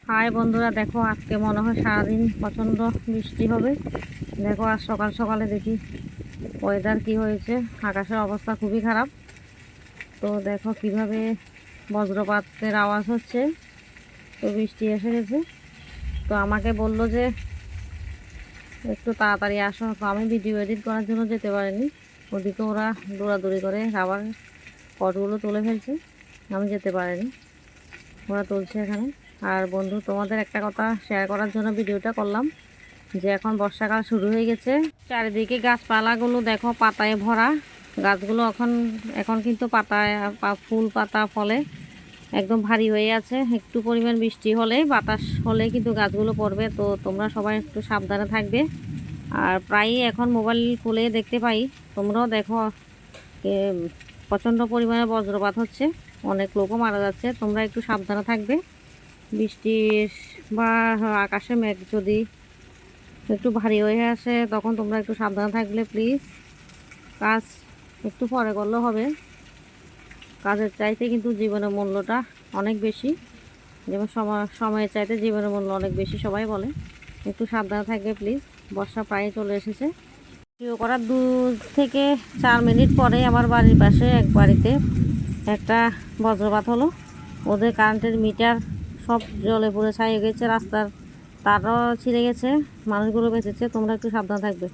High বন্ধুরা, দেখো আজকে মনে হয় সারাদিন প্রচণ্ড বৃষ্টি হবে। দেখো আজ সকাল সকালে দেখি ওয়েদার কি হয়েছে, আকাশের অবস্থা খুবই খারাপ। তো দেখো কিভাবে বজ্রপাতের আওয়াজ হচ্ছে। তো বৃষ্টি এসে গেছে। তো আমাকে বললো যে একটু তাড়াতাড়ি আসো, তো আমি ভিডিও এডিট করার জন্য যেতে পারিনি। ওদিকে ওরা দৌড়াদৌড়ি করে রাবার পটগুলো তুলে ফেলছে, আমি যেতে পারিনি, ওরা তুলছে এখানে। আর বন্ধু, তোমাদের একটা কথা শেয়ার করার জন্য ভিডিওটা করলাম যে এখন বর্ষাকাল শুরু হয়ে গেছে। চারিদিকে গাছপালাগুলো দেখো পাতায় ভরা। গাছগুলো এখন এখন কিন্তু পাতায় ফুল পাতা ফলে একদম ভারী হয়ে আছে। একটু পরিমাণ বৃষ্টি হলে, বাতাস হলে কিন্তু গাছগুলো পড়বে। তো তোমরা সবাই একটু সাবধানে থাকবে। আর প্রায়ই এখন মোবাইল খুলে দেখতে পাই, তোমরাও দেখো প্রচণ্ড পরিমাণে বজ্রপাত হচ্ছে, অনেক লোকও মারা যাচ্ছে। তোমরা একটু সাবধানে থাকবে। বৃষ্টি বা আকাশে মেঘ যদি একটু ভারী হয়ে আসে, তখন তোমরা একটু সাবধানে থাকলে প্লিজ। কাজ একটু পরে করলেও হবে, কাজের চাইতে কিন্তু জীবনের মূল্যটা অনেক বেশি। যেমন সময়ের চাইতে জীবনের মূল্য অনেক বেশি সবাই বলে। একটু সাবধানে থাকবে প্লিজ। বর্ষা প্রায় চলে এসেছে। ভিডিও করার 2 থেকে 4 মিনিট পরে আমার বাড়ির পাশে এক বাড়িতে একটা বজ্রপাত হলো। ওদের কারেন্টের মিটার সব জলে পুরো ছাই গেছে, রাস্তার তারও ছিঁড়ে গেছে, মানুষগুলো বেঁচেছে। তোমরা একটু সাবধান থাকবে।